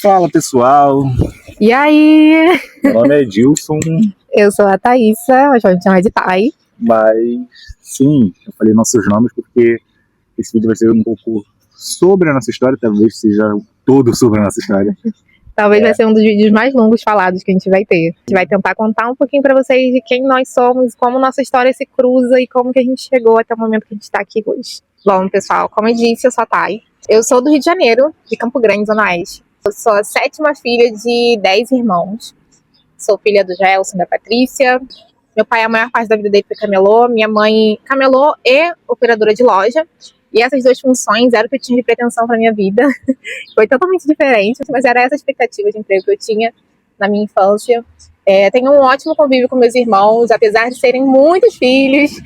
Fala, pessoal. E aí? Meu nome é Edilson. Eu sou a Thaísa, mas pode me chamar de Thay. Mas, sim, eu falei nossos nomes porque esse vídeo vai ser um pouco sobre a nossa história, talvez seja todo sobre a nossa história. Talvez vai ser um dos vídeos mais longos falados que a gente vai ter. A gente vai tentar contar um pouquinho pra vocês de quem nós somos, como nossa história se cruza e como que a gente chegou até o momento que a gente tá aqui hoje. Bom, pessoal, como eu disse, eu sou a Thay. Eu sou do Rio de Janeiro, de Campo Grande, Zona Oeste. Eu sou a 7ª filha de 10 irmãos. Sou filha do Gelson e da Patrícia. Meu pai, a maior parte da vida dele foi camelô. Minha mãe, camelô e operadora de loja. E essas duas funções eram o que eu tinha de pretensão para minha vida. Foi totalmente diferente, mas era essa a expectativa de emprego que eu tinha na minha infância. Tenho um ótimo convívio com meus irmãos, apesar de serem muitos filhos.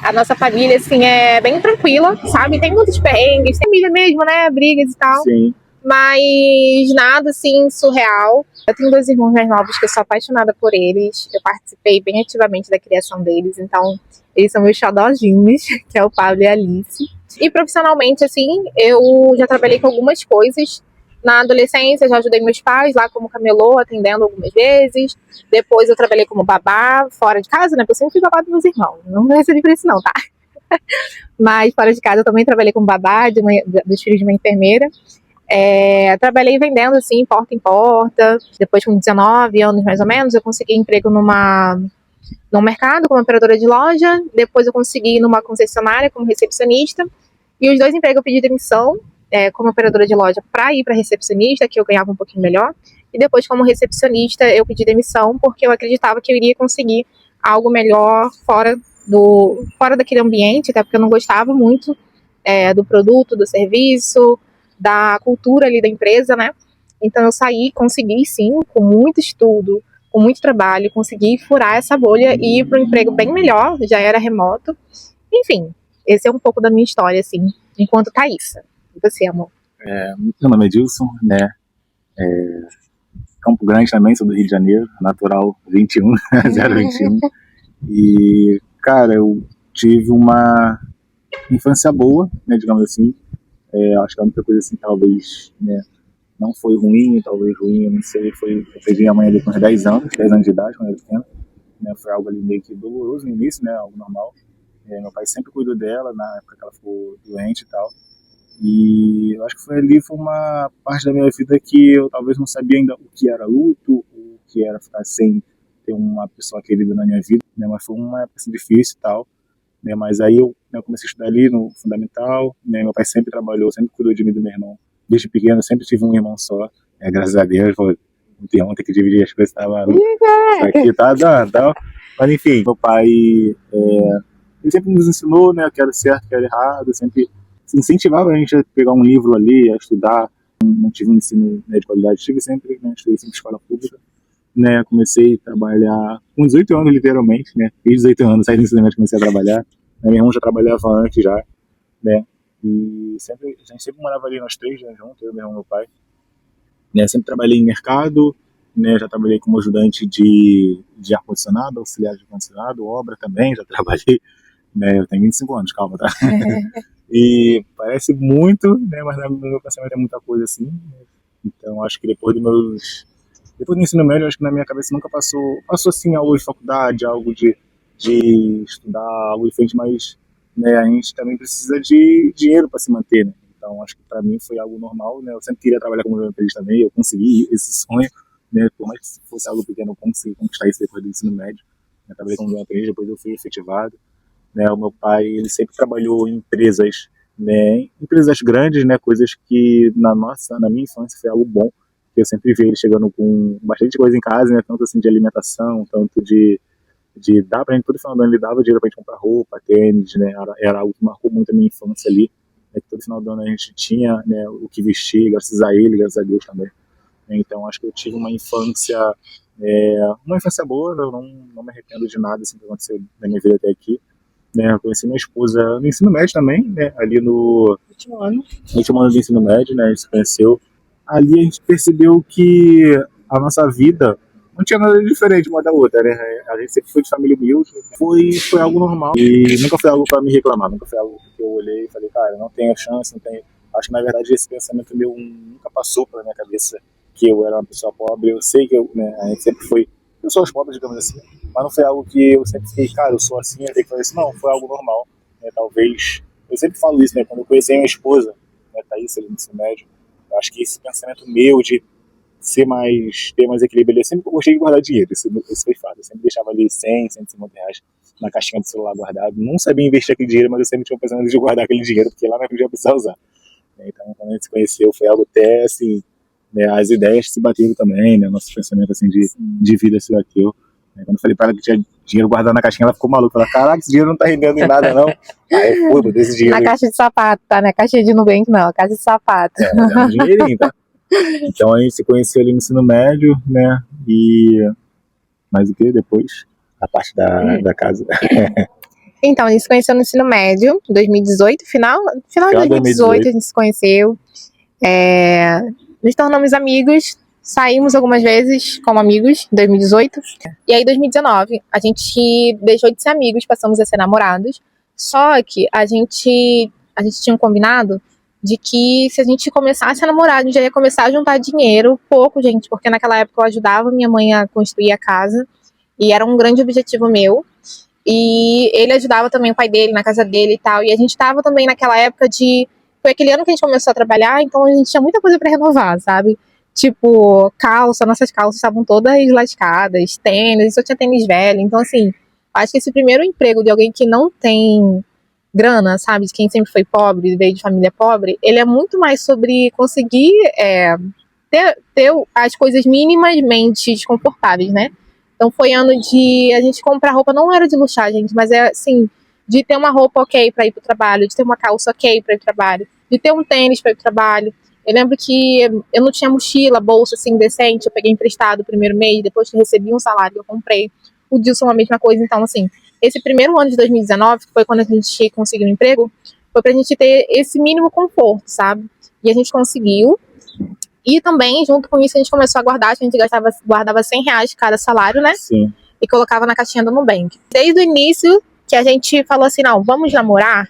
A nossa família, assim, é bem tranquila, sabe? Tem muitos perrengues, tem família mesmo, né? Brigas e tal. Sim. Mas nada, assim, surreal. Eu tenho 2 irmãos mais novos que eu sou apaixonada por eles. Eu participei bem ativamente da criação deles, então eles são meus xodózinhos, que é o Pablo e a Alice. E profissionalmente, assim, eu já trabalhei com algumas coisas. Na adolescência, já ajudei meus pais lá como camelô, atendendo algumas vezes. Depois eu trabalhei como babá, fora de casa, né? Porque eu sempre fui babá dos meus irmãos. Não recebi por isso não, tá? Mas fora de casa eu também trabalhei como babá dos filhos de uma enfermeira. Trabalhei vendendo, assim, porta em porta. Depois, com 19 anos, mais ou menos, eu consegui emprego num mercado como operadora de loja. Depois eu consegui ir numa concessionária como recepcionista. E os 2 empregos eu pedi demissão, como operadora de loja, para ir para recepcionista, que eu ganhava um pouquinho melhor. E depois, como recepcionista, eu pedi demissão porque eu acreditava que eu iria conseguir algo melhor fora daquele ambiente, até porque eu não gostava muito do produto, do serviço, da cultura ali da empresa, né? Então eu saí, consegui sim, com muito estudo, com muito trabalho, consegui furar essa bolha e ir para um emprego bem melhor, já era remoto. Enfim, esse é um pouco da minha história, assim, enquanto Thaísa. E você, amor? Meu nome é Edilson, né? Campo Grande também, sou do Rio de Janeiro, natural 21, 021. E, cara, eu tive uma infância boa, né, digamos assim. Acho que a única coisa assim, talvez, né, não foi ruim, talvez ruim, eu não sei, eu peguei a mãe ali com uns 10 anos de idade, quando eu era pequeno, né, foi algo ali meio que doloroso no início, né, algo normal. Meu pai sempre cuidou dela, na época que ela ficou doente e tal, e eu acho que foi uma parte da minha vida que eu talvez não sabia ainda o que era luto, o que era ficar sem ter uma pessoa querida na minha vida, né, mas foi uma época assim, difícil e tal. Mas aí eu comecei a estudar ali no fundamental, né, meu pai sempre trabalhou, sempre cuidou de mim e do meu irmão. Desde pequeno eu sempre tive um irmão só, graças a Deus, muito irmão, ter que dividir as coisas, isso aqui tá dando, tal. Mas enfim, meu pai, ele sempre nos ensinou, né, o que era certo, o que era errado, sempre incentivava a gente a pegar um livro ali, a estudar. Não tive um ensino, né, de qualidade, tive sempre, né, estudei sempre em escola pública. Né, comecei a trabalhar com 18 anos, literalmente, né, fiz 18 anos, saí do ensino médio, comecei a trabalhar, meu irmão já trabalhava antes já, né, e a gente sempre morava ali nós 3, né, juntos, eu, meu irmão e meu pai, né, sempre trabalhei em mercado, né, já trabalhei como ajudante de ar-condicionado, auxiliar de ar-condicionado, obra também, já trabalhei, né, eu tenho 25 anos, calma, tá, e parece muito, né, mas no meu pensamento é muita coisa assim, né? Então acho que depois do ensino médio, acho que na minha cabeça nunca passou assim algo de faculdade, algo de estudar, algo diferente, mas, né, a gente também precisa de dinheiro para se manter, né? Então acho que para mim foi algo normal, né? Eu sempre queria trabalhar como jornalista também, eu consegui esse sonho, né? Por mais que fosse algo pequeno, eu consegui conquistar isso depois do ensino médio. Eu trabalhei como jornalista, depois eu fui efetivado, né? O meu pai, ele sempre trabalhou em empresas, né? Empresas grandes, né? Coisas que na minha infância foi algo bom. Eu sempre vi ele chegando com bastante coisa em casa, né? Tanto assim de alimentação, tanto de dar pra gente, todo final do ano ele dava dinheiro pra gente comprar roupa, tênis, né? Era algo que marcou muito a minha infância ali, né? Todo final do ano a gente tinha, né, o que vestir, graças a ele, graças a Deus também. Então acho que eu tive uma infância boa, eu não me arrependo de nada assim, que aconteceu na minha vida até aqui. Né, eu conheci minha esposa no ensino médio também, né? Ali no último ano do ensino médio, né? A gente se conheceu. Ali a gente percebeu que a nossa vida não tinha nada de diferente uma da outra, né? A gente sempre foi de família humilde, foi algo normal e nunca foi algo para me reclamar, nunca foi algo que eu olhei e falei, cara, não tenho chance, não tenho Acho que, na verdade, esse pensamento meu nunca passou pela minha cabeça que eu era uma pessoa pobre. Eu sei que a gente sempre foi pessoas pobres, digamos assim, mas não foi algo que eu sempre fiquei, cara, eu sou assim, eu tenho que fazer isso. Não, foi algo normal. Né? Talvez, eu sempre falo isso, né? Quando eu conheci a minha esposa, né, Thaís, ali no ensino médio, eu acho que esse pensamento meu de ter mais equilíbrio ali, eu sempre gostei de guardar dinheiro, isso foi fato. Eu sempre deixava ali 100, 150 reais na caixinha do celular guardado. Não sabia investir aquele dinheiro, mas eu sempre tinha um pensamento de guardar aquele dinheiro, porque lá na frente eu ia precisar usar. Então, quando a gente se conheceu, foi algo até, assim, né, as ideias se bateram também, né, nossos pensamentos, assim, de vida se bateu. Quando eu falei para ela que tinha dinheiro guardado na caixinha, ela ficou maluca. Ela, caraca, esse dinheiro não tá rendendo em nada, não. Aí, pô, desse dinheiro... Na caixa de sapato, tá? Não é caixa de Nubank, não. Caixa de sapato. É um dinheirinho, tá? Então, a gente se conheceu ali no ensino médio, né, e... Mas o que depois? A parte da casa. Então, a gente se conheceu no ensino médio, em 2018, final de 2018 a gente se conheceu. Nos tornamos amigos, saímos algumas vezes como amigos em 2018. E aí, em 2019, a gente deixou de ser amigos, passamos a ser namorados. Só que a gente tinha um combinado de que se a gente começasse a namorar, a gente já ia começar a juntar dinheiro, pouco, gente, porque naquela época eu ajudava minha mãe a construir a casa. E era um grande objetivo meu. E ele ajudava também o pai dele na casa dele e tal. E a gente tava também naquela época foi aquele ano que a gente começou a trabalhar, então a gente tinha muita coisa pra renovar, sabe? Tipo, nossas calças estavam todas lascadas, tênis, só tinha tênis velho. Então, assim, acho que esse primeiro emprego de alguém que não tem grana, sabe? De quem sempre foi pobre, veio de família pobre, ele é muito mais sobre conseguir ter as coisas minimamente desconfortáveis, né? Então foi ano de a gente comprar roupa, não era de luxar, gente, mas é assim, de ter uma roupa ok pra ir pro trabalho, de ter uma calça ok pra ir pro trabalho, de ter um tênis pra ir pro trabalho. Eu lembro que eu não tinha mochila, bolsa assim decente, eu peguei emprestado o primeiro mês, depois que eu recebi um salário eu comprei. O Dilson a mesma coisa, então assim, esse primeiro ano de 2019, que foi quando a gente conseguiu um emprego, foi pra gente ter esse mínimo conforto, sabe? E a gente conseguiu. E também, junto com isso, a gente começou a guardar, a gente guardava 100 reais de cada salário, né? Sim. E colocava na caixinha do Nubank. Desde o início que a gente falou assim, não, vamos namorar,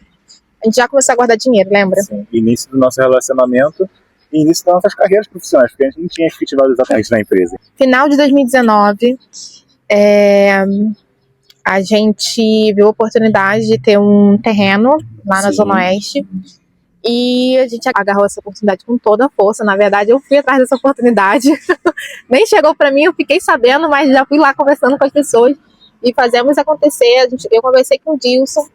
a gente já começou a guardar dinheiro, lembra? Sim. Início do nosso relacionamento e início das nossas carreiras profissionais, porque a gente não tinha efetivado exatamente na empresa. Final de 2019, a gente viu a oportunidade de ter um terreno lá na Zona Oeste. E a gente agarrou essa oportunidade com toda a força. Na verdade, eu fui atrás dessa oportunidade. Nem chegou pra mim, eu fiquei sabendo, mas já fui lá conversando com as pessoas e fazemos acontecer. Eu conversei com o Dilson,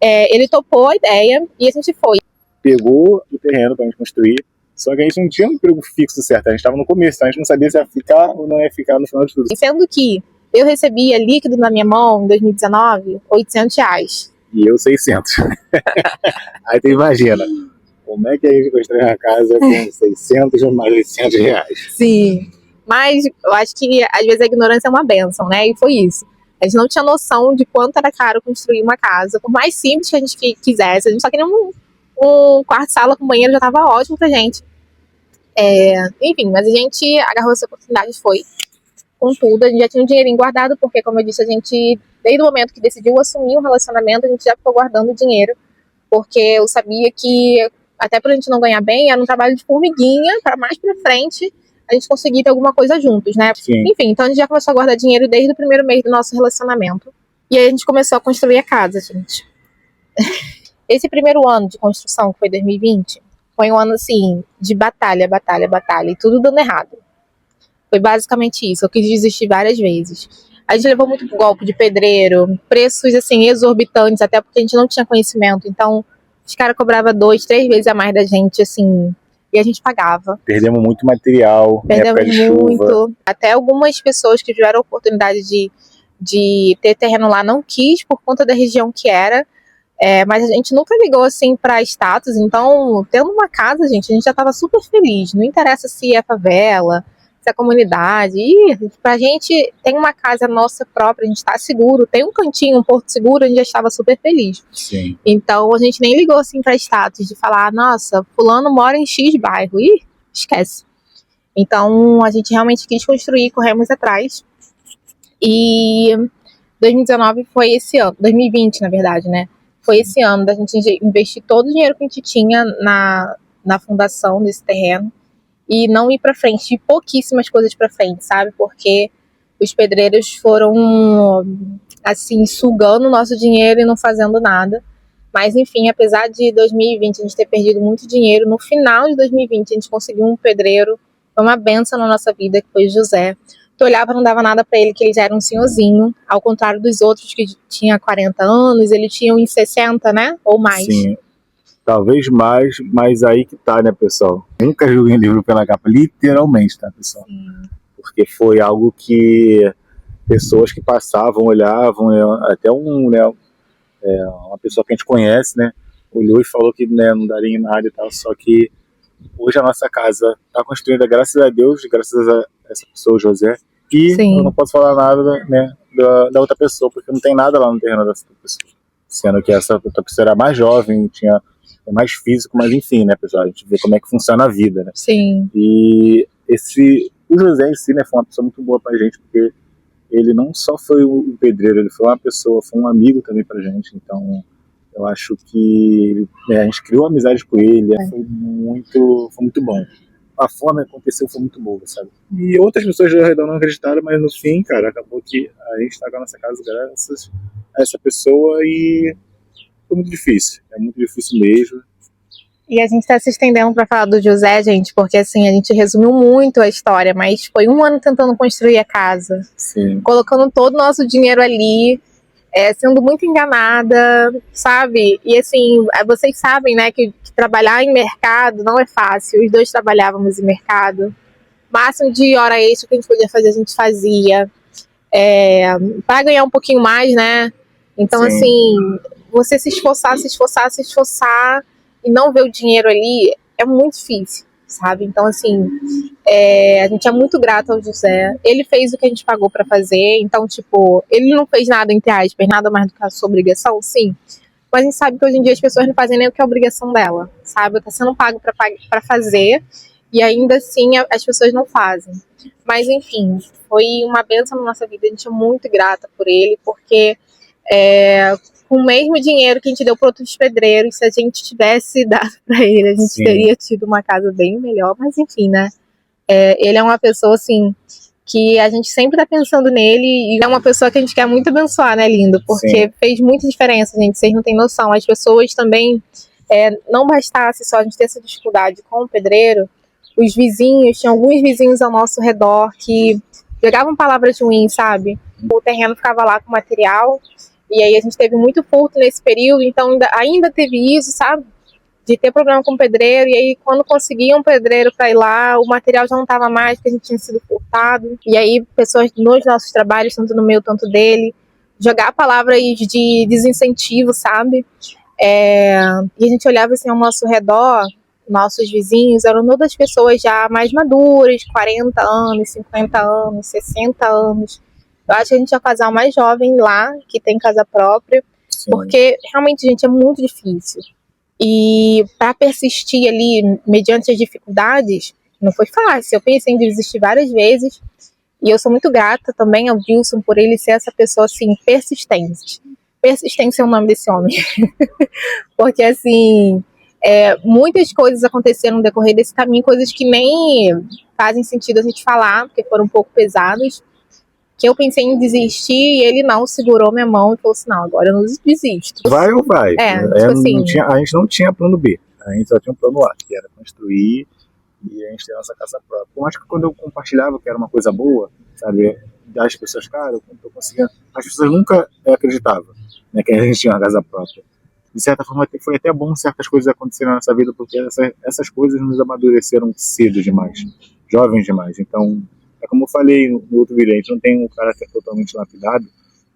ele topou a ideia e a gente foi. Pegou o terreno pra gente construir, só que a gente não tinha um emprego fixo certo. A gente estava no começo, então a gente não sabia se ia ficar ou não ia ficar no final de tudo. E sendo que eu recebia líquido na minha mão em 2019, 800 reais. E eu 600. Aí tu imagina, como é que a gente constrói uma casa com 600 ou mais 800 reais? Sim, mas eu acho que às vezes a ignorância é uma bênção, né? E foi isso. A gente não tinha noção de quanto era caro construir uma casa. Por mais simples que a gente quisesse, a gente só queria um quarto-sala com banheiro, já estava ótimo pra gente. Enfim, mas a gente agarrou essa oportunidade e foi com tudo. A gente já tinha um dinheirinho guardado, porque, como eu disse, a gente, desde o momento que decidiu assumir um relacionamento, a gente já ficou guardando dinheiro, porque eu sabia que, até pra gente não ganhar bem, era um trabalho de formiguinha, para mais pra frente a gente conseguir ter alguma coisa juntos, né? Sim. Enfim, então a gente já começou a guardar dinheiro desde o primeiro mês do nosso relacionamento. E aí a gente começou a construir a casa, gente. Esse primeiro ano de construção, que foi 2020, foi um ano, assim, de batalha, e tudo dando errado. Foi basicamente isso, eu quis desistir várias vezes. A gente levou muito golpe de pedreiro, preços, assim, exorbitantes, até porque a gente não tinha conhecimento. Então, os caras cobravam 2, 3 vezes a mais da gente, assim, e a gente pagava. Perdemos muito material, Perdemos muito. Chuva. Até algumas pessoas que tiveram a oportunidade de ter terreno lá não quis, por conta da região que era. Mas a gente nunca ligou, assim, pra status. Então, tendo uma casa, gente, a gente já tava super feliz. Não interessa se é favela, se é comunidade. E pra gente, tem uma casa nossa própria, a gente tá seguro. Tem um cantinho, um porto seguro, a gente já estava super feliz. Sim. Então, a gente nem ligou, assim, pra status, de falar, nossa, fulano mora em X bairro. Ih, esquece. Então, a gente realmente quis construir, corremos atrás. E 2019 foi esse ano, 2020, na verdade, né? Foi esse ano da gente investir todo o dinheiro que a gente tinha na fundação desse terreno e não ir para frente, e pouquíssimas coisas para frente, sabe? Porque os pedreiros foram, assim, sugando o nosso dinheiro e não fazendo nada. Mas, enfim, apesar de 2020 a gente ter perdido muito dinheiro, no final de 2020 a gente conseguiu um pedreiro, foi uma benção na nossa vida, que foi José. Tu olhava, não dava nada pra ele, que ele já era um senhorzinho, ao contrário dos outros que tinha 40 anos, ele tinha uns 60, né? Ou mais. Sim, talvez mais, mas aí que tá, né, pessoal? Nunca julguem livro pela capa, literalmente, tá, pessoal? Sim. Porque foi algo que pessoas que passavam, olhavam, até uma pessoa que a gente conhece, né, olhou e falou que, né, não daria em nada e tal, só que hoje a nossa casa está construída, graças a Deus, graças a essa pessoa, o José, e Sim. eu não posso falar nada, né, da outra pessoa, porque não tem nada lá no terreno dessa pessoa, sendo que essa outra pessoa era mais jovem, tinha mais físico, mas enfim, né, pessoal, a gente vê como é que funciona a vida, né. Sim. E o José em si, né, foi uma pessoa muito boa pra gente, porque ele não só foi um pedreiro, ele foi uma pessoa, foi um amigo também pra gente, então eu acho que, né, a gente criou amizade com ele, foi muito bom. A forma que aconteceu foi muito boa, sabe? E outras pessoas ao redor não acreditaram, mas no fim, cara, acabou que a gente tá com a nossa casa graças a essa pessoa e foi muito difícil, é muito difícil mesmo. E a gente tá se estendendo pra falar do José, gente, porque assim, a gente resumiu muito a história, mas foi 1 ano tentando construir a casa. Sim. Colocando todo o nosso dinheiro ali, sendo muito enganada, sabe? E assim, vocês sabem, né, que trabalhar em mercado não é fácil. Os dois trabalhávamos em mercado. Máximo de hora extra que a gente podia fazer, a gente fazia. Para ganhar um pouquinho mais, né? Então, Sim. assim, você se esforçar e não ver o dinheiro ali é muito difícil, sabe? Então, assim, a gente é muito grato ao José. Ele fez o que a gente pagou pra fazer, então, tipo, ele não fez nada, entre aspas, nada mais do que a sua obrigação, sim. Mas a gente sabe que hoje em dia as pessoas não fazem nem o que é a obrigação dela, sabe? Tá sendo pago pra fazer e ainda assim as pessoas não fazem. Mas, enfim, foi uma bênção na nossa vida, a gente é muito grata por ele, porque com o mesmo dinheiro que a gente deu para outros pedreiros, se a gente tivesse dado para ele, a gente Sim. teria tido uma casa bem melhor, mas enfim, né? Ele é uma pessoa, assim, que a gente sempre tá pensando nele e é uma pessoa que a gente quer muito abençoar, né, lindo? Porque Sim. fez muita diferença, gente, vocês não têm noção. As pessoas também, não bastasse só a gente ter essa dificuldade com o pedreiro, os vizinhos, tinha alguns vizinhos ao nosso redor que jogavam palavras ruins, sabe? O terreno ficava lá com material. E aí a gente teve muito furto nesse período, então ainda teve isso, sabe? De ter problema com o pedreiro, e aí quando conseguia um pedreiro para ir lá, o material já não estava mais, porque a gente tinha sido furtado. E aí pessoas nos nossos trabalhos, tanto no meu, tanto dele, jogar palavras de desincentivo, sabe? E a gente olhava assim ao nosso redor, nossos vizinhos eram todas pessoas já mais maduras, 40 anos, 50 anos, 60 anos. Eu acho que a gente é o casal mais jovem lá, que tem casa própria, Sim. porque realmente, gente, é muito difícil. E para persistir ali, mediante as dificuldades, não foi fácil. Eu pensei em desistir várias vezes, e eu sou muito grata também ao Wilson por ele ser essa pessoa, assim, persistente. Persistência é o nome desse homem. Porque, assim, muitas coisas aconteceram no decorrer desse caminho, coisas que nem fazem sentido a gente falar, porque foram um pouco pesadas, que eu pensei em desistir e ele não segurou minha mão e falou assim, não, agora eu não desisto. Vai ou vai? Tipo assim, a gente não tinha plano B, a gente só tinha um plano A, que era construir e a gente ter a nossa casa própria. Eu acho que quando eu compartilhava que era uma coisa boa, sabe, das pessoas, cara, eu tô conseguindo, as pessoas nunca acreditavam, né, que a gente tinha uma casa própria. De certa forma, foi até bom certas coisas acontecerem na nossa vida, porque essas coisas nos amadureceram cedo demais, jovens demais. Então, como eu falei no outro vídeo, a gente não tem um caráter totalmente lapidado,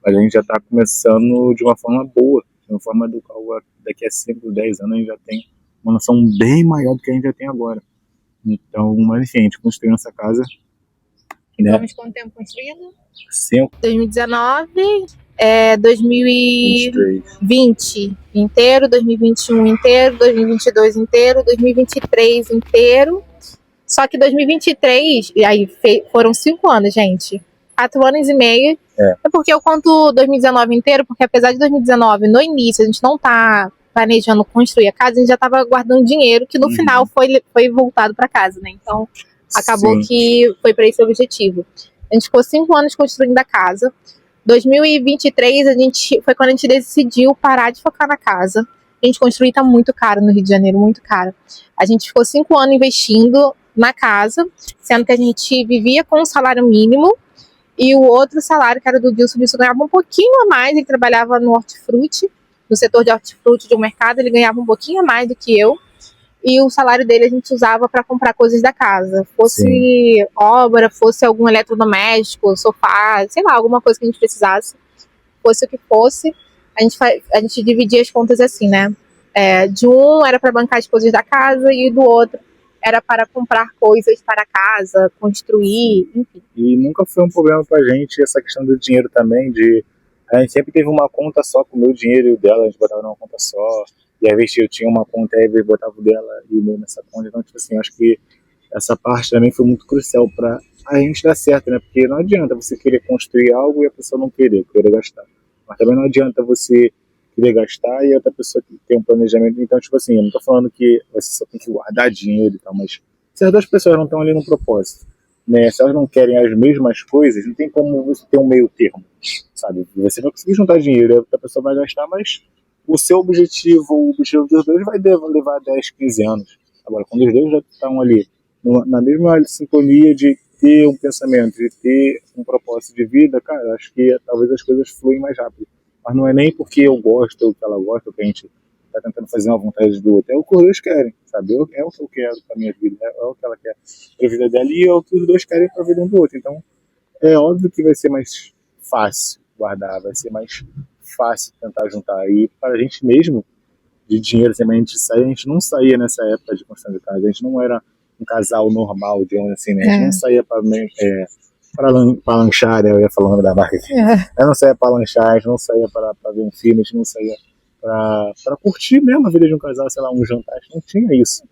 mas a gente já está começando de uma forma boa, de uma forma do qual daqui a 5, 10 anos a gente já tem uma noção bem maior do que a gente já tem agora. Então, mas enfim, a gente construiu nossa casa. Né? Vamos quanto tempo construindo? 5. 2019, 2020 inteiro, 2021 inteiro, 2022 inteiro, 2023 inteiro. Só que 2023, e aí foram 5 anos, gente. 4 anos e meio. É porque eu conto 2019 inteiro, porque apesar de 2019, no início, a gente não tá planejando construir a casa, a gente já estava guardando dinheiro, que no final foi voltado para casa, né? Então, acabou que foi para esse objetivo. A gente ficou 5 anos construindo a casa. 2023, foi quando a gente decidiu parar de focar na casa. A gente construir tá muito caro no Rio de Janeiro, muito caro. A gente ficou 5 anos investindo na casa, sendo que a gente vivia com um salário mínimo, e o outro salário, que era do Dilson, ganhava um pouquinho a mais. Ele trabalhava no hortifruti, no setor de hortifruti do mercado, ele ganhava um pouquinho a mais do que eu. E o salário dele a gente usava para comprar coisas da casa. Fosse obra, fosse algum eletrodoméstico, sofá, sei lá, alguma coisa que a gente precisasse. Fosse o que fosse, a gente dividia as contas assim, né? De um era para bancar as coisas da casa e do outro era para comprar coisas para a casa, construir, enfim. E nunca foi um problema pra gente essa questão do dinheiro também, a gente sempre teve uma conta só com o meu dinheiro e o dela, a gente botava numa conta só, e às vezes eu tinha uma conta e eu botava o dela e o meu nessa conta, então tipo assim, acho que essa parte também foi muito crucial pra a gente dar certo, né? Porque não adianta você querer construir algo e a pessoa não querer gastar, mas também não adianta você querer gastar e a outra pessoa ter um planejamento. Então, tipo assim, eu não tô falando que você só tem que guardar dinheiro e tal, mas se as duas pessoas não estão ali no propósito, né, se elas não querem as mesmas coisas, não tem como você ter um meio termo, sabe? Você vai conseguir juntar dinheiro, a outra pessoa vai gastar, mas o seu objetivo, o objetivo dos dois vai levar 10, 15 anos. Agora, quando os dois já estão ali na mesma sintonia de ter um pensamento, de ter um propósito de vida, cara, acho que talvez as coisas fluem mais rápido. Mas não é nem porque eu gosto, ou que ela gosta, ou que a gente tá tentando fazer uma vontade do outro. É o que os dois querem, sabe? É o que eu quero pra minha vida, é o que ela quer pra vida dela, e é o que os dois querem pra vida um do outro. Então, é óbvio que vai ser mais fácil guardar, vai ser mais fácil tentar juntar. E para a gente mesmo, de dinheiro também, a gente não saía nessa época de construção de casa, a gente não era um casal normal, digamos assim, né? A gente não saía para lanchar, né? Eu ia falar o nome da marca aqui. Eu não saía para lanchar, a gente não saía para ver um filme, a gente não saía para curtir mesmo a vida de um casal, sei lá, um jantar, a gente não tinha isso.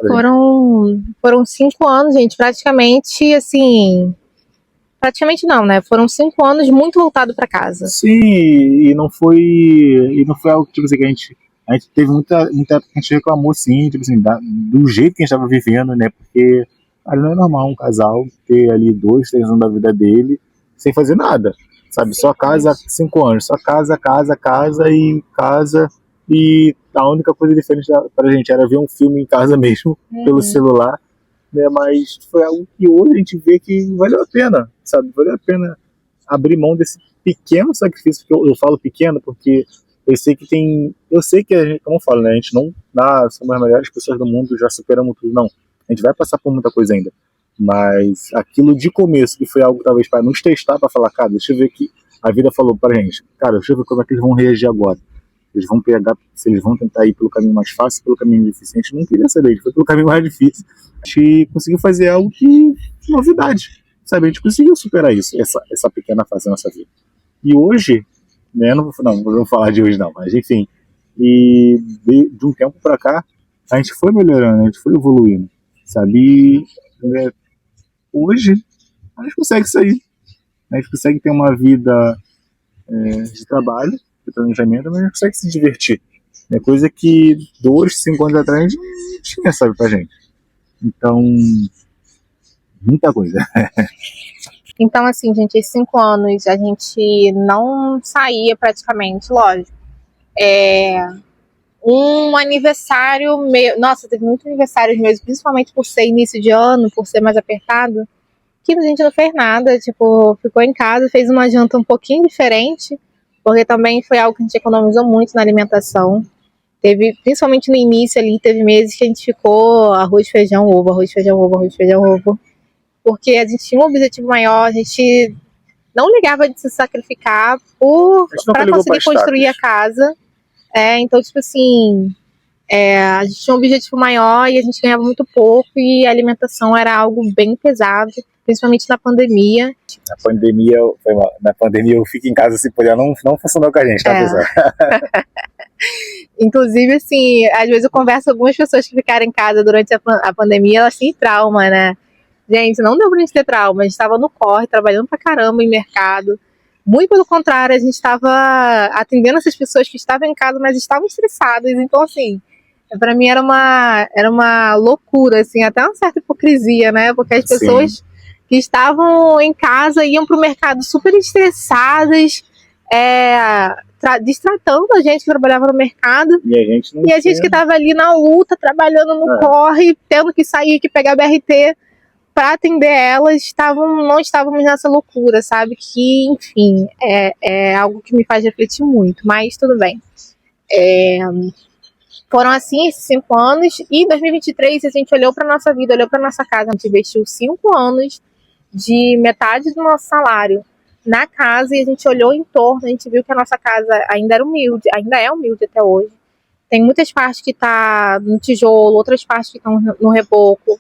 Foram 5 anos, gente, praticamente, assim... Praticamente não, né? Foram 5 anos muito voltado para casa. Sim, e não foi algo tipo assim, que a gente teve muita época que a gente reclamou, sim, tipo assim, do jeito que a gente estava vivendo, né? Porque cara, não é normal um casal ter ali 2, 3 anos da vida dele sem fazer nada, sabe? Só casa 5 anos, só casa e a única coisa diferente pra gente era ver um filme em casa mesmo, pelo celular, né? Mas foi algo que hoje a gente vê que valeu a pena, sabe? Valeu a pena abrir mão desse pequeno sacrifício, porque eu falo pequeno porque eu sei que a gente, como eu falo, né? A gente não somos as melhores pessoas do mundo, já superamos tudo, não. A gente vai passar por muita coisa ainda. Mas aquilo de começo, que foi algo talvez para nos testar, para falar, cara, deixa eu ver que a vida falou pra gente, cara, deixa eu ver como é que eles vão reagir agora. Eles vão se eles vão tentar ir pelo caminho mais fácil, pelo caminho difícil. A gente não queria saber, a gente foi pelo caminho mais difícil. A gente conseguiu fazer algo que novidade, sabe? A gente conseguiu superar isso, essa pequena fase da nossa vida. E hoje, né, não vou falar de hoje não, mas enfim, e de um tempo pra cá, a gente foi melhorando, a gente foi evoluindo, sabe? E, hoje, a gente consegue sair, a gente consegue ter uma vida de trabalho, de planejamento, mas a gente consegue se divertir. É coisa que 2, 5 anos atrás a gente não tinha, sabe, pra gente. Então, muita coisa. Então, assim, gente, esses 5 anos a gente não saía praticamente, lógico. Um aniversário meu... Nossa, teve muitos aniversários meus, principalmente por ser início de ano, por ser mais apertado, que a gente não fez nada, tipo, ficou em casa, fez uma janta um pouquinho diferente, porque também foi algo que a gente economizou muito na alimentação. Teve, principalmente no início ali, teve meses que a gente ficou arroz, feijão, ovo, arroz, feijão, ovo, arroz, feijão, ovo. Porque a gente tinha um objetivo maior, a gente não ligava de se sacrificar para conseguir construir a casa. Então, tipo assim, a gente tinha um objetivo maior e a gente ganhava muito pouco e a alimentação era algo bem pesado, principalmente na pandemia. Na pandemia eu fico em casa se puder, não funcionou com a gente, tá, pessoal? Inclusive, assim, às vezes eu converso com algumas pessoas que ficaram em casa durante a pandemia, elas têm trauma, né? Gente, não deu pra gente ter trauma, a gente tava no corre, trabalhando pra caramba em mercado, Muito pelo contrário, a gente estava atendendo essas pessoas que estavam em casa, mas estavam estressadas. Então, assim, para mim era uma loucura, assim, até uma certa hipocrisia, né? Porque as pessoas que estavam em casa iam para o mercado super estressadas, destratando a gente que trabalhava no mercado. E a gente que estava ali na luta, trabalhando no corre, tendo que sair, que pegar BRT para atender elas, não estávamos nessa loucura, sabe? Que, enfim, é algo que me faz refletir muito, mas tudo bem. Foram assim esses 5 anos, e em 2023 a gente olhou para nossa vida, olhou para nossa casa, a gente investiu 5 anos de metade do nosso salário na casa, e a gente olhou em torno, a gente viu que a nossa casa ainda é humilde até hoje. Tem muitas partes que tá no tijolo, outras partes que estão no reboco.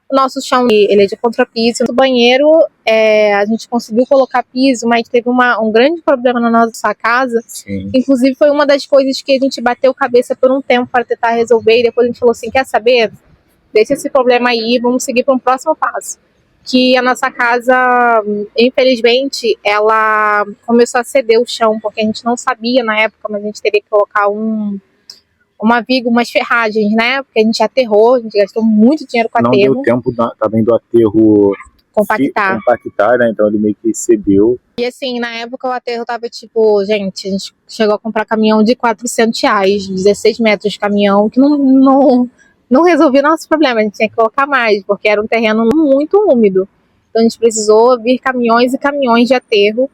O nosso chão, ele é de contrapiso. O banheiro, a gente conseguiu colocar piso, mas teve um grande problema na nossa casa. Sim. Inclusive, foi uma das coisas que a gente bateu cabeça por um tempo para tentar resolver. E depois a gente falou assim, quer saber? Deixa esse problema aí, vamos seguir para um próximo passo. Que a nossa casa, infelizmente, ela começou a ceder o chão, porque a gente não sabia na época, mas a gente teria que colocar uma viga, umas ferragens, né? Porque a gente aterrou, a gente gastou muito dinheiro com aterro. Não deu tempo também do aterro compactar, né? Então ele meio que cedeu. E assim, na época o aterro tava tipo, gente, a gente chegou a comprar caminhão de R$400, 16 metros de caminhão, que não resolvia nosso problema, a gente tinha que colocar mais, porque era um terreno muito úmido. Então a gente precisou vir caminhões e caminhões de aterro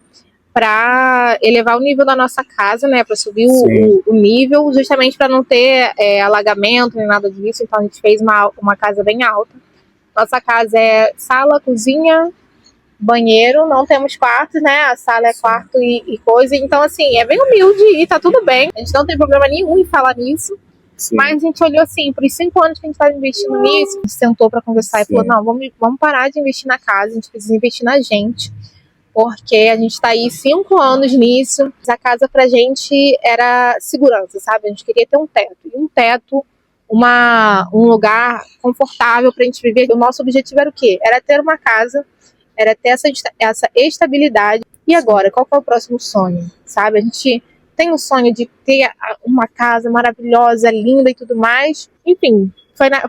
para elevar o nível da nossa casa, né, para subir o nível, justamente para não ter alagamento nem nada disso. Então a gente fez uma casa bem alta. Nossa casa é sala, cozinha, banheiro, não temos quartos, né, a sala é quarto e coisa, então assim, é bem humilde e tá tudo bem, a gente não tem problema nenhum em falar nisso. Sim. Mas a gente olhou assim, por 5 anos que a gente estava investindo nisso, a gente sentou para conversar e falou, não, vamos parar de investir na casa, a gente precisa investir na gente. Porque a gente tá aí 5 anos nisso. A casa pra gente era segurança, sabe? A gente queria ter um teto. E um teto, um lugar confortável pra gente viver. O nosso objetivo era o quê? Era ter uma casa, era ter essa estabilidade. E agora, qual que é o próximo sonho? Sabe? A gente tem o sonho de ter uma casa maravilhosa, linda e tudo mais. Enfim,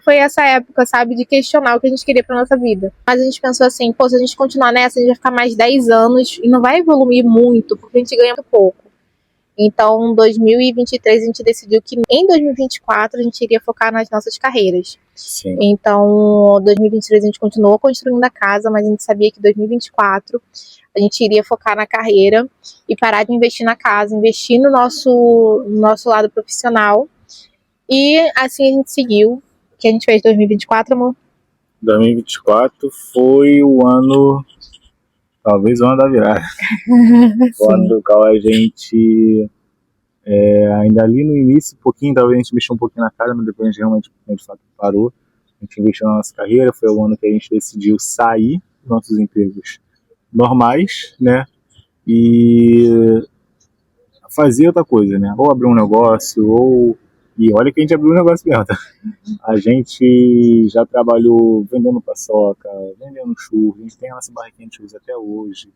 foi essa época, sabe, de questionar o que a gente queria pra nossa vida. Mas a gente pensou assim, pô, se a gente continuar nessa, a gente vai ficar mais 10 anos e não vai evoluir muito, porque a gente ganha muito pouco. Então, em 2023, a gente decidiu que em 2024 a gente iria focar nas nossas carreiras. Sim. Então, em 2023 a gente continuou construindo a casa, mas a gente sabia que em 2024 a gente iria focar na carreira e parar de investir na casa, investir no nosso lado profissional. E assim a gente seguiu. O que a gente fez em 2024, amor? 2024 foi o ano, talvez o ano da virada. O ano do qual a gente, ainda ali no início, um pouquinho, talvez a gente mexeu um pouquinho na casa, mas depois a gente realmente, de fato, parou. A gente investiu na nossa carreira, foi o ano que a gente decidiu sair dos nossos empregos normais, né? E fazer outra coisa, né? Ou abrir um negócio, E olha que a gente abriu um negócio mesmo, tá? A gente já trabalhou vendendo paçoca, vendendo churros, a gente tem a nossa barraquinha de churros até hoje.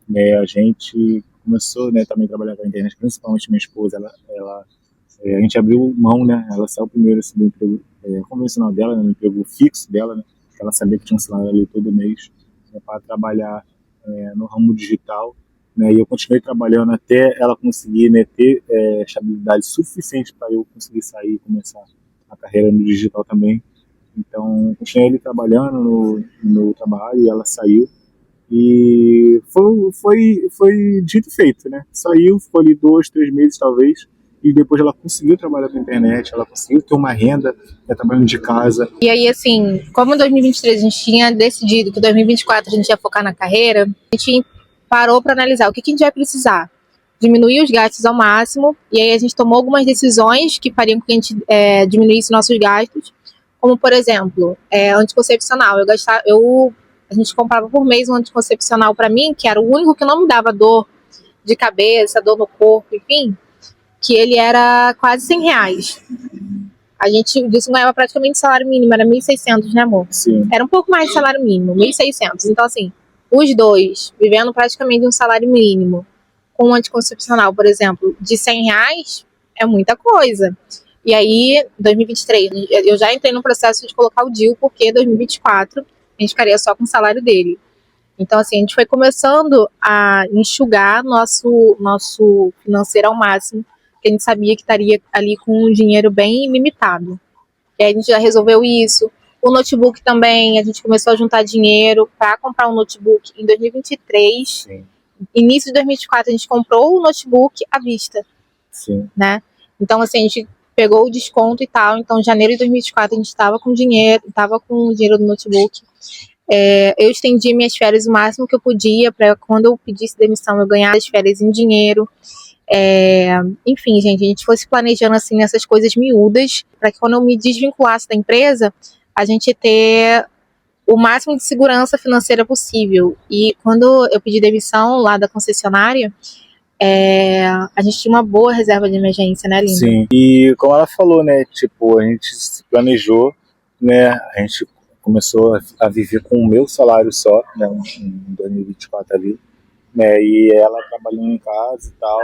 Né? A gente começou, né, também a trabalhar com a internet, principalmente minha esposa, a gente abriu mão, né? Ela saiu primeiro assim, do emprego convencional dela, né, no emprego fixo dela, né? Ela sabia que tinha um salário ali todo mês, né, para trabalhar no ramo digital. Né, e eu continuei trabalhando até ela conseguir, né, ter estabilidade suficiente para eu conseguir sair e começar a carreira no digital também. Então, continuei ali trabalhando no trabalho e ela saiu. E foi dito e feito, né? Saiu, ficou ali 2, 3 meses talvez, e depois ela conseguiu trabalhar com a internet, ela conseguiu ter uma renda, trabalhando de casa. E aí, assim, como em 2023 a gente tinha decidido que em 2024 a gente ia focar na carreira, a gente parou para analisar o que a gente vai precisar. Diminuir os gastos ao máximo, e aí a gente tomou algumas decisões que fariam com que a gente diminuísse nossos gastos, como, por exemplo, anticoncepcional. A gente comprava por mês um anticoncepcional para mim, que era o único que não me dava dor de cabeça, dor no corpo, enfim, que ele era quase R$100. Disso ganhava praticamente salário mínimo, era 1.600, né, amor? Sim. Era um pouco mais de salário mínimo, 1.600. Então, assim, os dois, vivendo praticamente um salário mínimo, com um anticoncepcional, por exemplo, de R$ 100 é muita coisa. E aí, em 2023, eu já entrei no processo de colocar o DIU, porque em 2024 a gente ficaria só com o salário dele. Então, assim, a gente foi começando a enxugar nosso financeiro ao máximo, porque a gente sabia que estaria ali com um dinheiro bem limitado. E aí a gente já resolveu isso. O notebook também, a gente começou a juntar dinheiro para comprar um notebook em 2023. Sim. Início de 2024, a gente comprou o notebook à vista. Sim. Né? Então, assim, a gente pegou o desconto e tal. Então, em janeiro de 2024, a gente estava com dinheiro do notebook. Eu estendi minhas férias o máximo que eu podia, para quando eu pedisse demissão, eu ganhar as férias em dinheiro. Enfim, gente, a gente foi se planejando assim nessas coisas miúdas, para que quando eu me desvinculasse da empresa, a gente ter o máximo de segurança financeira possível. E quando eu pedi demissão lá da concessionária, a gente tinha uma boa reserva de emergência, né, Linda? Sim, e como ela falou, né, tipo, a gente se planejou, né, a gente começou a viver com o meu salário só, né, em 2024 ali, né, e ela trabalhando em casa e tal,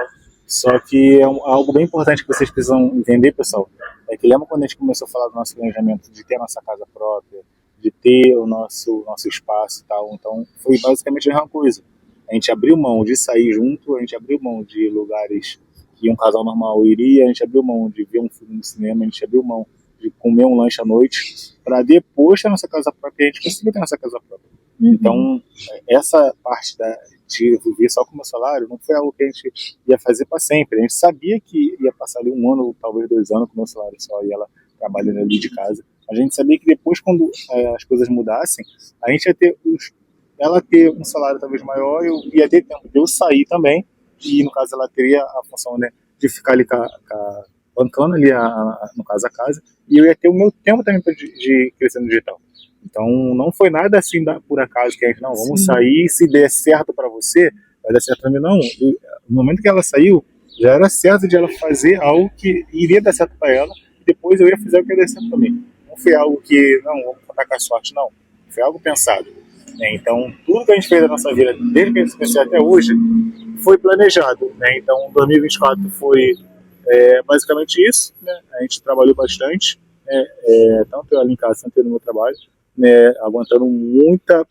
só que algo bem importante que vocês precisam entender, pessoal, é que lembra quando a gente começou a falar do nosso planejamento de ter a nossa casa própria, de ter o nosso espaço e tal, então foi basicamente a mesma coisa. A gente abriu mão de sair junto, a gente abriu mão de lugares que um casal normal iria, a gente abriu mão de ver um filme no cinema, a gente abriu mão de comer um lanche à noite, para depois ter a nossa casa própria, e a gente conseguiu ter a nossa casa própria. Uhum. Então, essa parte de viver só com o meu salário não foi algo que a gente ia fazer para sempre. A gente sabia que ia passar ali 1 ano, talvez 2 anos com o meu salário só, e ela trabalhando ali de casa. A gente sabia que depois, quando as coisas mudassem, a gente ia ter ela ter um salário talvez maior, eu ia ter tempo de eu sair também, e no caso ela teria a função, né, de ficar ali bancando ali, no caso a casa, e eu ia ter o meu tempo também de crescer no digital. Então não foi nada assim por acaso que a gente, não, vamos sair, se der certo para você, vai dar certo para mim, não. No momento que ela saiu, já era certo de ela fazer algo que iria dar certo para ela, e depois eu ia fazer o que ia dar certo para mim. Não foi algo que, não, vamos contar com a sorte, não. Foi algo pensado. Então, tudo que a gente fez na nossa vida, desde que a gente se conheceu até hoje, foi planejado. Né? Então, 2024 foi basicamente isso. Né? A gente trabalhou bastante, tanto eu ali em casa, tanto eu no meu trabalho, né? Aguentando muita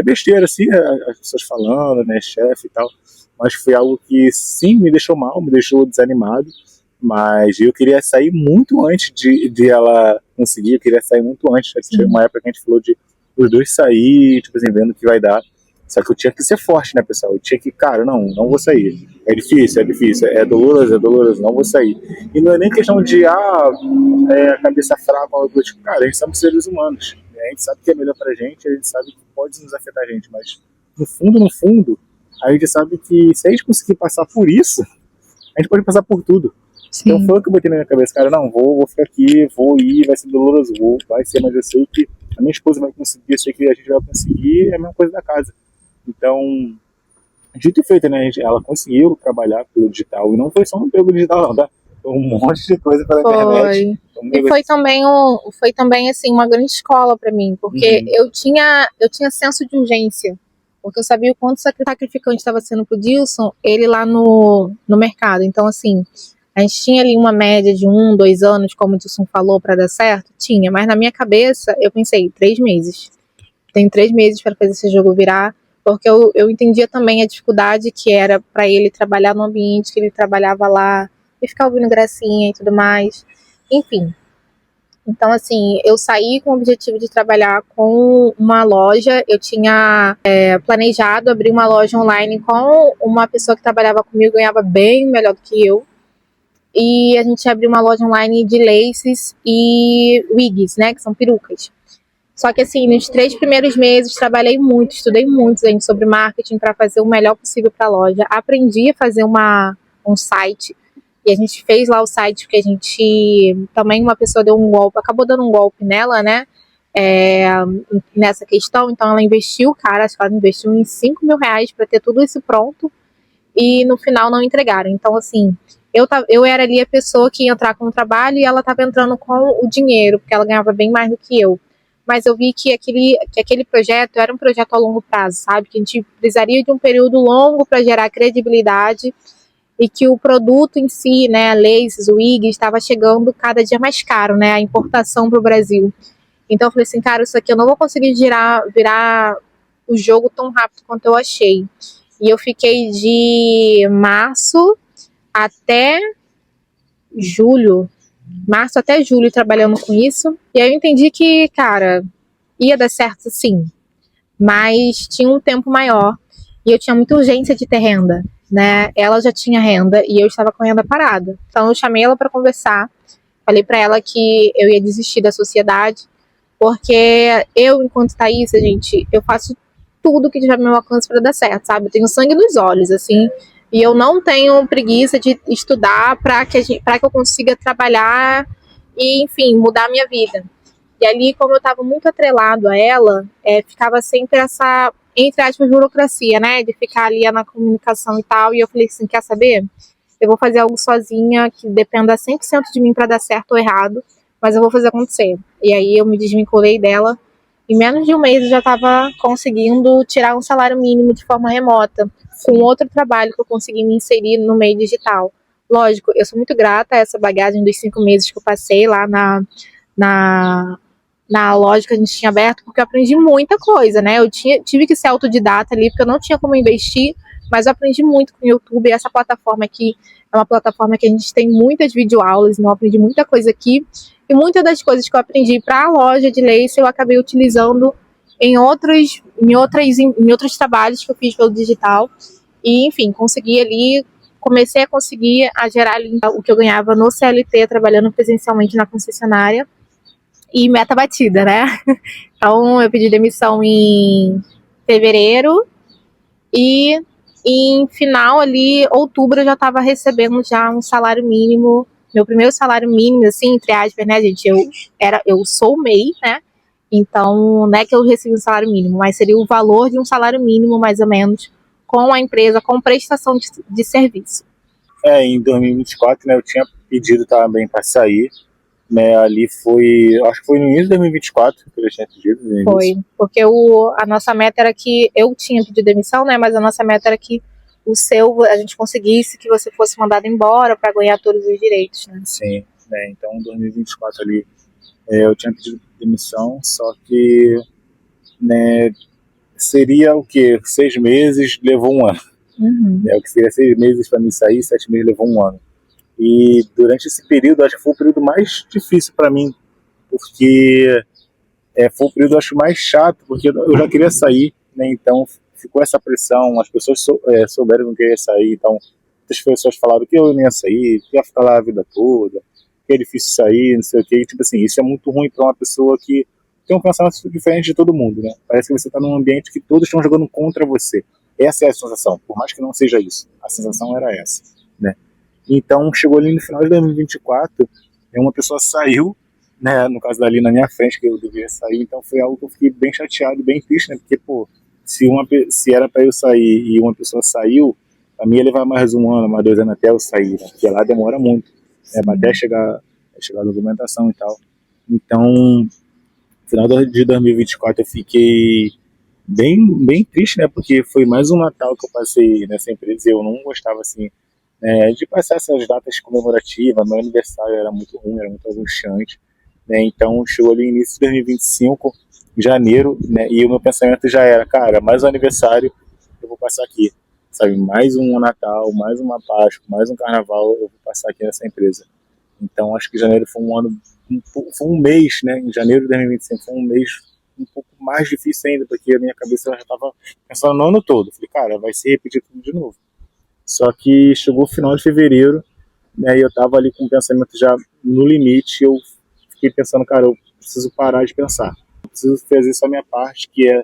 besteira, assim, as pessoas falando, né, chefe e tal. Mas foi algo que, sim, me deixou mal, me deixou desanimado. Mas eu queria sair muito antes de ela conseguir, eu queria sair muito antes. Tinha uma época que a gente falou de os dois sair, tipo assim, vendo o que vai dar. Só que eu tinha que ser forte, né, pessoal? Eu tinha que, cara, não vou sair. É difícil, é doloroso, não vou sair. E não é nem questão de, a cabeça fraca, tipo, cara, a gente sabe que seres humanos. Né? A gente sabe que é melhor pra gente, a gente sabe que pode nos afetar a gente, mas no fundo, a gente sabe que se a gente conseguir passar por isso, a gente pode passar por tudo. Sim. Então foi o que eu botei na minha cabeça, cara, não, vou ficar aqui, vou ir, vai ser doloroso, vai ser, mas eu sei que a minha esposa vai conseguir, eu sei que a gente vai conseguir, é a mesma coisa da casa. Então, dito e feito, né, ela conseguiu trabalhar pelo digital, e não foi só um emprego digital não, tá? Foi um monte de coisa pela internet. E foi também assim, uma grande escola para mim, porque eu tinha senso de urgência, porque eu sabia o quanto sacrificante estava sendo pro Dilson, ele lá no mercado. Então, assim, a gente tinha ali uma média de 1, 2 anos, como o Dilson falou, para dar certo? Tinha, mas na minha cabeça eu pensei, 3 meses. Tenho 3 meses para fazer esse jogo virar, porque eu entendia também a dificuldade que era para ele trabalhar no ambiente que ele trabalhava lá, e ficar ouvindo gracinha e tudo mais. Enfim. Então, assim, eu saí com o objetivo de trabalhar com uma loja. Eu tinha planejado abrir uma loja online com uma pessoa que trabalhava comigo, ganhava bem melhor do que eu. E a gente abriu uma loja online de laces e wigs, né, que são perucas. Só que assim, nos 3 primeiros meses trabalhei muito, estudei muito, gente, sobre marketing para fazer o melhor possível para a loja. Aprendi a fazer um site, e a gente fez lá o site porque a gente, também uma pessoa deu um golpe, acabou dando um golpe nela, né, nessa questão. Então ela investiu, cara, acho que ela investiu em R$5.000 para ter tudo isso pronto, e no final não entregaram. Então assim, eu era ali a pessoa que ia entrar com o trabalho e ela estava entrando com o dinheiro, porque ela ganhava bem mais do que eu. mas eu vi que aquele projeto era um projeto a longo prazo, sabe? Que a gente precisaria de um período longo para gerar credibilidade e que o produto em si, né, a Lay's, o IG, estava chegando cada dia mais caro, né, a importação para o Brasil. Então eu falei assim, cara, isso aqui eu não vou conseguir virar o jogo tão rápido quanto eu achei. E eu fiquei de março até julho, trabalhando com isso. E aí eu entendi que, cara, ia dar certo sim, mas tinha um tempo maior e eu tinha muita urgência de ter renda, né? Ela já tinha renda e eu estava com a renda parada. Então eu chamei ela para conversar, falei para ela que eu ia desistir da sociedade, porque eu, enquanto Thaísa, gente, eu faço tudo que tiver no meu alcance para dar certo, sabe? Eu tenho sangue nos olhos, assim, e eu não tenho preguiça de estudar para que eu consiga trabalhar e, enfim, mudar a minha vida. E ali, como eu estava muito atrelado a ela, ficava sempre essa, entre aspas, burocracia, né? De ficar ali na comunicação e tal. E eu falei assim, quer saber? Eu vou fazer algo sozinha que dependa 100% de mim para dar certo ou errado, mas eu vou fazer acontecer. E aí eu me desvinculei dela. Em menos de um mês eu já estava conseguindo tirar um salário mínimo de forma remota, com outro trabalho que eu consegui me inserir no meio digital. Lógico, eu sou muito grata a essa bagagem dos 5 meses que eu passei lá na loja que a gente tinha aberto, porque eu aprendi muita coisa, né? Eu tive que ser autodidata ali, porque eu não tinha como investir, mas eu aprendi muito com o YouTube. Essa plataforma aqui é uma plataforma que a gente tem muitas videoaulas, então eu aprendi muita coisa aqui. E muitas das coisas que eu aprendi para a loja de Lay's eu acabei utilizando em outros trabalhos que eu fiz pelo digital. E, enfim, comecei a conseguir a gerar ali o que eu ganhava no CLT, trabalhando presencialmente na concessionária. E meta batida, né? Então, eu pedi demissão em fevereiro e em final ali, outubro, eu já estava recebendo já um salário mínimo, meu primeiro salário mínimo, assim, entre aspas, né, gente? Eu sou MEI, né? Então, não é que eu recebi um salário mínimo, mas seria o valor de um salário mínimo, mais ou menos, com a empresa, com prestação de serviço. Em 2024, né, eu tinha pedido também para sair, né, ali acho que foi no início de 2024 que eu tinha pedido. Foi, porque a nossa meta era que eu tinha pedido demissão, né, mas a nossa meta era que a gente conseguisse que você fosse mandado embora para ganhar todos os direitos, né? Sim, né, então em 2024 ali eu tinha pedido demissão, só que, né, seria o quê? 6 meses, levou um ano. Uhum. O que seria 6 meses para mim sair, 7 meses levou um ano. E durante esse período, acho que foi o período mais difícil para mim, porque foi o período, acho, mais chato, porque eu já queria sair, né? Então ficou essa pressão, as pessoas souberam que eu queria sair, então muitas pessoas falaram que eu não ia sair, que ia ficar lá a vida toda, que é difícil sair, não sei o que. Tipo assim, isso é muito ruim para uma pessoa que tem um pensamento diferente de todo mundo, né? Parece que você está num ambiente que todos estão jogando contra você. Essa é a sensação, por mais que não seja isso. A sensação era essa, né? Então, chegou ali no final de 2024, uma pessoa saiu, né, no caso dali na minha frente, que eu devia sair, então foi algo que eu fiquei bem chateado, bem triste, né, porque, pô, se era para eu sair e uma pessoa saiu, a mim ia levar mais um ano, mais 2 anos até eu sair, né, porque lá demora muito, né, até chegar a documentação e tal. Então, no final de 2024 eu fiquei bem triste, né, porque foi mais um Natal que eu passei nessa empresa e eu não gostava, assim, de passar essas datas comemorativas. Meu aniversário era muito ruim, era muito angustiante, né? Então chegou ali início de 2025, janeiro, né? E o meu pensamento já era, cara, mais um aniversário eu vou passar aqui, sabe? Mais um Natal, mais uma Páscoa, mais um Carnaval eu vou passar aqui nessa empresa. Então acho que janeiro foi um ano, foi um mês, né? Em janeiro de 2025 foi um mês um pouco mais difícil ainda, porque a minha cabeça já estava pensando no ano todo. Falei, cara, vai se repetir tudo de novo. Só que chegou o final de fevereiro, né, e eu tava ali com o pensamento já no limite, eu fiquei pensando, cara, eu preciso parar de pensar. Eu preciso fazer só a minha parte, que é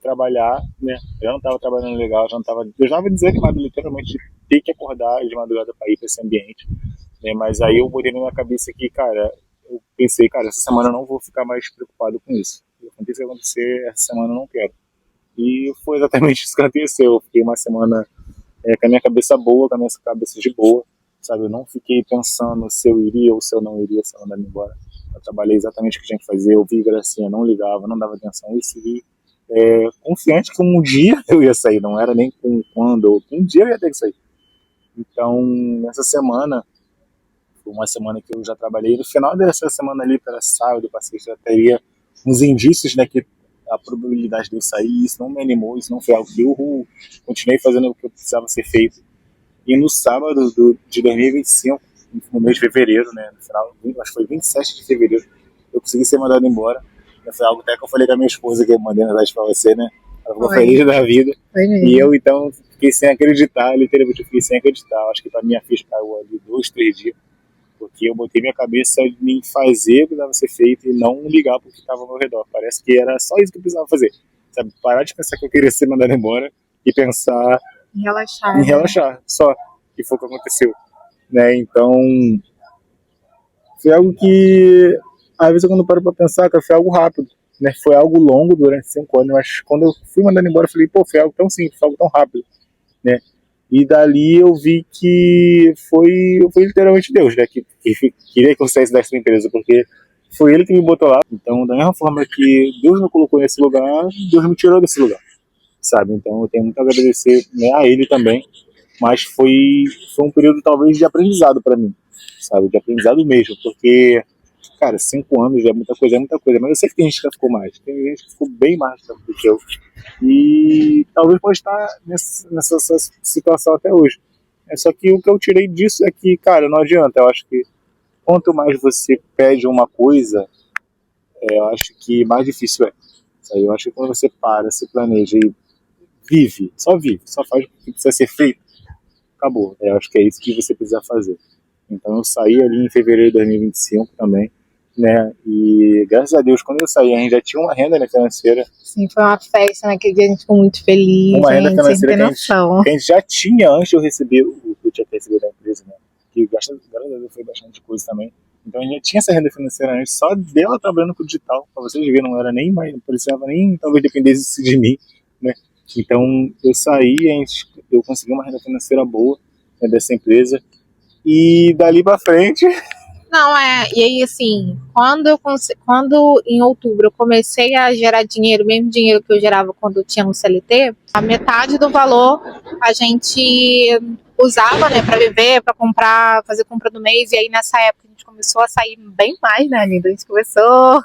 trabalhar, né? Eu não tava trabalhando legal, eu já estava desanimado literalmente de ter que acordar de madrugada para ir para esse ambiente, né? Mas aí eu botei na minha cabeça que, cara, eu pensei, cara, essa semana eu não vou ficar mais preocupado com isso. Aconteça o que acontecer, essa semana eu não quero. E foi exatamente isso que aconteceu. Eu fiquei uma semana com a minha cabeça boa, com a minha cabeça de boa, sabe? Eu não fiquei pensando se eu iria ou se eu não iria, se eu mandar me embora. Eu trabalhei exatamente o que tinha que fazer, eu vi gracinha, não ligava, não dava atenção, e segui confiante que um dia eu ia sair, não era nem com quando, ou um dia eu ia ter que sair. Então, nessa semana, foi uma semana que eu já trabalhei, no final dessa semana ali, para sábado, para sexta, já teria uns indícios, né, que a probabilidade de eu sair, isso não me animou, isso não foi algo que eu continuei fazendo o que eu precisava ser feito. E no sábado de 2025, no mês de fevereiro, né, no final, acho que foi 27 de fevereiro, eu consegui ser mandado embora. Foi algo até que eu falei com a minha esposa, que eu mandei mensagem pra você, né? Ela ficou feliz da vida. E eu, então, fiquei sem acreditar, literalmente eu fiquei sem acreditar. Acho que pra minha ficha caiu ali 2, 3 dias, porque eu botei minha cabeça em fazer o que precisava ser feito e não ligar pro que estava ao meu redor. Parece que era só isso que eu precisava fazer. Sabe? Parar de pensar que eu queria ser mandado embora e pensar em relaxar, só. Que foi o que aconteceu. Né? Então, foi algo que, às vezes, quando eu paro pra pensar, que foi algo rápido. Né? Foi algo longo durante 5 anos, mas quando eu fui mandando embora, eu falei, pô, foi algo tão simples, foi algo tão rápido. Né? E dali eu vi que foi literalmente Deus, né? Que queria que eu saísse dessa empresa, porque foi Ele que me botou lá. Então, da mesma forma que Deus me colocou nesse lugar, Deus me tirou desse lugar, sabe? Então, eu tenho muito a agradecer, né, a Ele também, mas foi um período talvez de aprendizado para mim, sabe? De aprendizado mesmo, porque, cara, 5 anos é muita coisa, mas eu sei que tem gente que ficou mais, tem gente que ficou bem mais tempo do que eu, e talvez pode estar nessa situação até hoje. Só que o que eu tirei disso é que, cara, não adianta. Eu acho que quanto mais você pede uma coisa, eu acho que mais difícil é. Eu acho que quando você para, se planeja e só vive, só faz o que precisa ser feito, acabou. Eu acho que é isso que você precisa fazer. Então eu saí ali em fevereiro de 2025 também, né? E graças a Deus, quando eu saí, a gente já tinha uma renda, né, financeira. Sim, foi uma festa, naquele dia a gente ficou muito feliz. Uma renda financeira que a gente já tinha antes de eu receber o que eu tinha recebido da empresa, né? Que graças a Deus foi bastante coisa também. Então a gente já tinha essa renda financeira antes, só dela trabalhando com o digital, pra vocês verem, não era nem mais, não precisava nem talvez dependesse de mim, né? Então eu saí, eu consegui uma renda financeira boa, né, dessa empresa, e dali pra frente. Não, e aí assim, quando em outubro eu comecei a gerar dinheiro, mesmo dinheiro que eu gerava quando eu tinha no CLT, a metade do valor a gente usava, né, pra viver, pra comprar, fazer compra do mês, e aí nessa época a gente começou a sair bem mais, né, Linda? A gente começou...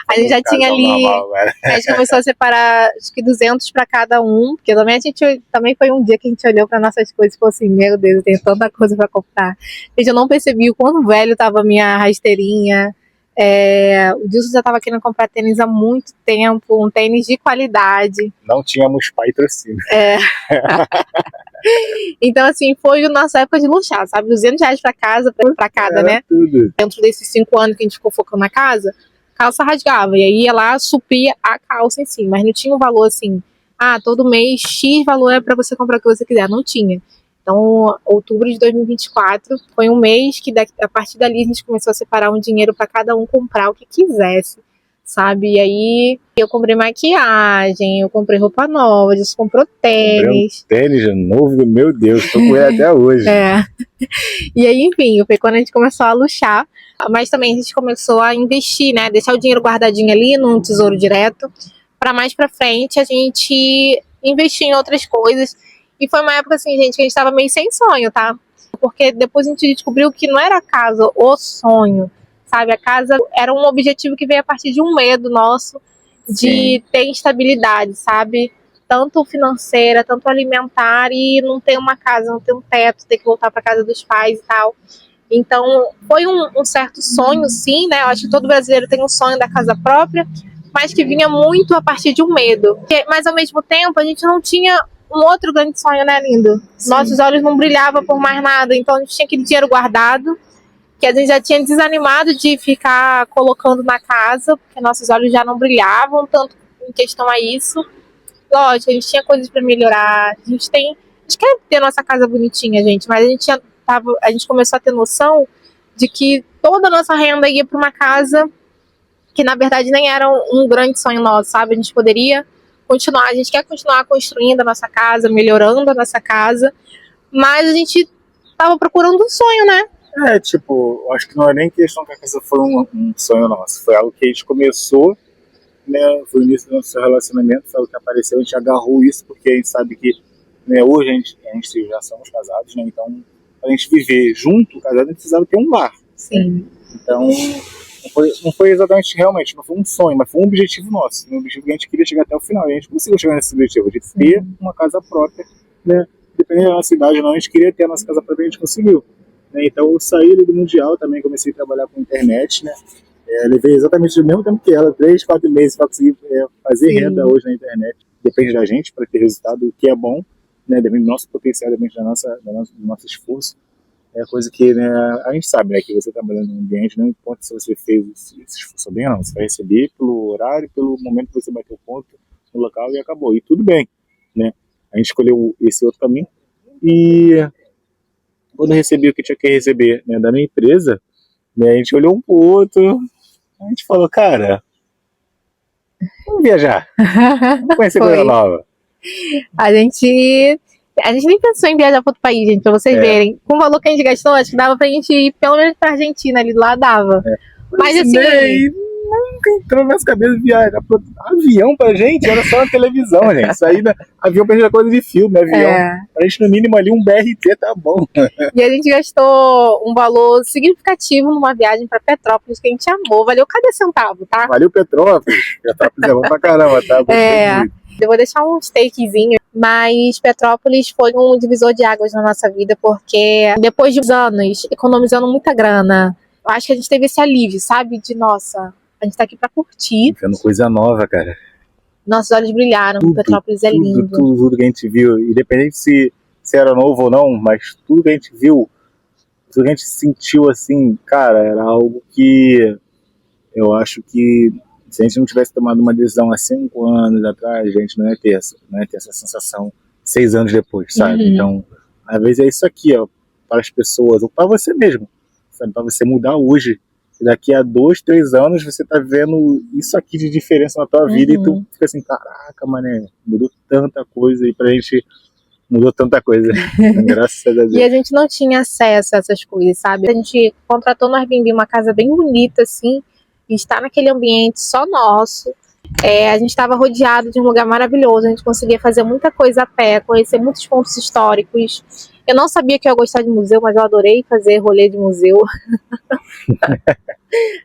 A gente já tinha ali... A gente começou a separar, acho que 200 para cada um, porque também foi um dia que a gente olhou para nossas coisas e falou assim, meu Deus, eu tenho tanta coisa para comprar. Gente, eu não percebi o quão velho tava a minha rasteirinha. O Dilson já tava querendo comprar tênis há muito tempo, um tênis de qualidade. Não tínhamos patrocínio. Então, assim, foi a nossa época de luxar, sabe? R$200 para casa, para cada, né? Tudo. Dentro desses 5 anos que a gente ficou focando na casa, a calça rasgava, e aí ia lá, supria a calça em si, mas não tinha um valor assim, todo mês X valor é para você comprar o que você quiser, não tinha. Então, outubro de 2024 foi um mês que a partir dali a gente começou a separar um dinheiro para cada um comprar o que quisesse, sabe? E aí eu comprei maquiagem, eu comprei roupa nova, eu comprou tênis. Tênis novo, meu Deus, tô com ele até hoje. E aí, enfim, foi quando a gente começou a luxar, mas também a gente começou a investir, né? Deixar o dinheiro guardadinho ali num tesouro direto, para mais pra frente a gente investir em outras coisas. E foi uma época assim, gente, que a gente tava meio sem sonho, tá? Porque depois a gente descobriu que não era a casa o sonho, sabe? A casa era um objetivo que veio a partir de um medo nosso de ter instabilidade, sabe? Tanto financeira, tanto alimentar, e não ter uma casa, não ter um teto, ter que voltar para casa dos pais e tal. Então, foi um certo sonho, sim, né? Eu acho que todo brasileiro tem um sonho da casa própria, mas que vinha muito a partir de um medo. Mas, ao mesmo tempo, a gente não tinha um outro grande sonho, né, lindo? Sim. Nossos olhos não brilhavam por mais nada, então a gente tinha aquele dinheiro guardado, que a gente já tinha desanimado de ficar colocando na casa, porque nossos olhos já não brilhavam tanto em questão a isso. Lógico, a gente tinha coisas para melhorar, a gente quer ter nossa casa bonitinha, gente, mas a gente começou a ter noção de que toda a nossa renda ia para uma casa que na verdade nem era um grande sonho nosso, sabe? A gente poderia continuar, a gente quer continuar construindo a nossa casa, melhorando a nossa casa, mas a gente tava procurando um sonho, né? Tipo, eu acho que não é nem questão que a casa foi um sonho nosso, foi algo que a gente começou, né, foi o início do nosso relacionamento, foi o que apareceu, a gente agarrou isso, porque a gente sabe que, né, hoje a gente já somos casados, né, então, pra gente viver junto, casado, a gente precisava ter um lar. Sim. Então, não foi exatamente, realmente, não foi um sonho, mas foi um objetivo nosso, um objetivo que a gente queria chegar até o final, e a gente conseguiu chegar nesse objetivo, de ter uma casa própria, né, dependendo da nossa idade ou não, a gente queria ter a nossa casa própria e a gente conseguiu. Né, então, eu saí ali do Mundial, também comecei a trabalhar com internet, né, levei exatamente o mesmo tempo que ela, 3, 4 meses, para conseguir fazer renda hoje na internet. Depende da gente para ter resultado, o que é bom, né? Depende do nosso potencial, depende do nosso esforço. É coisa que, né, a gente sabe, né, que você trabalhando no ambiente, não importa se você fez esse esforço bem ou não, você vai receber pelo horário, pelo momento que você bateu o ponto no local e acabou. E tudo bem, né? A gente escolheu esse outro caminho e quando eu recebi o que tinha que receber, né, da minha empresa, né, a gente olhou um pro outro, a gente falou, cara, vamos viajar, vamos conhecer coisa nova. A gente nem pensou em viajar para outro país, gente, pra vocês verem. Com o valor que a gente gastou, acho que dava pra gente ir pelo menos pra Argentina, ali do lado dava. Mas assim... nunca entrou nas cabeças viajar pro avião pra gente, era só na televisão, gente. Isso aí, avião pra gente é coisa de filme, avião. A gente no mínimo ali um BRT tá bom. E a gente gastou um valor significativo numa viagem pra Petrópolis, que a gente amou. Valeu cada centavo, tá? Valeu Petrópolis. Petrópolis é bom pra caramba, tá? Gostei muito. Eu vou deixar um takezinho, mas Petrópolis foi um divisor de águas na nossa vida, porque depois de anos economizando muita grana, eu acho que a gente teve esse alívio, sabe? De, nossa, a gente tá aqui pra curtir. Ficando coisa nova, cara. Nossos olhos brilharam, Petrópolis é lindo. Tudo que a gente viu, independente se era novo ou não, mas tudo que a gente viu, tudo que a gente sentiu assim, cara, era algo que eu acho que se a gente não tivesse tomado uma decisão há 5 anos atrás, a gente não ia ter essa sensação 6 anos depois, sabe? Então, às vezes é isso aqui, ó, para as pessoas, ou para você mesmo, sabe? Para você mudar hoje. E daqui a 2, 3 anos você tá vendo isso aqui de diferença na tua vida e tu fica assim, caraca, mané, mudou tanta coisa e pra gente mudou tanta coisa. Graças a Deus. E a gente não tinha acesso a essas coisas, sabe? A gente contratou no Airbnb uma casa bem bonita, assim, e estar naquele ambiente só nosso. A gente estava rodeado de um lugar maravilhoso, a gente conseguia fazer muita coisa a pé, conhecer muitos pontos históricos. Eu não sabia que eu ia gostar de museu, mas eu adorei fazer rolê de museu.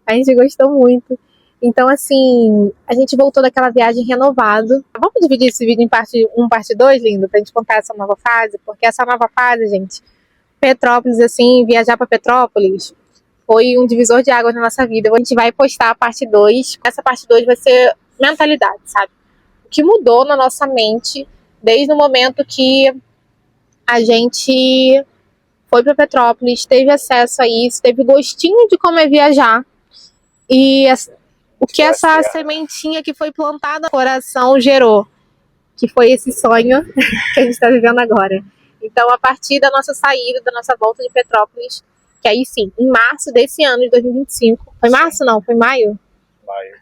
A gente gostou muito. Então, assim, a gente voltou daquela viagem renovado. Vamos dividir esse vídeo em parte 1, parte 2, lindo, pra gente contar essa nova fase? Porque essa nova fase, gente, Petrópolis, assim, viajar pra Petrópolis foi um divisor de águas na nossa vida. A gente vai postar a parte 2. Essa parte 2 vai ser mentalidade, sabe? O que mudou na nossa mente desde o momento que a gente foi para Petrópolis, teve acesso a isso, teve gostinho de como é viajar. E o que essa sementinha que foi plantada no coração gerou, que foi esse sonho que a gente está vivendo agora. Então, a partir da nossa saída, da nossa volta de Petrópolis, que aí sim, em março desse ano de 2025. Foi março, não? Foi maio? Maio.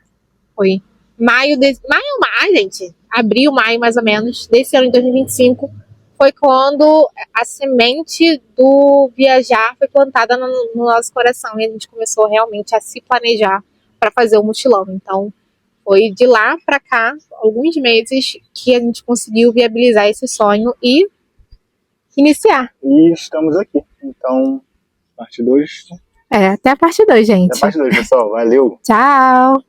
Foi. Maio, gente. Abril, maio, mais ou menos, desse ano de 2025, foi quando a semente do viajar foi plantada no nosso coração e a gente começou realmente a se planejar para fazer o mochilão. Então, foi de lá para cá, alguns meses, que a gente conseguiu viabilizar esse sonho e iniciar. E estamos aqui. Então, parte 2. Até a parte 2, gente. Até a parte 2, pessoal. Valeu. Tchau.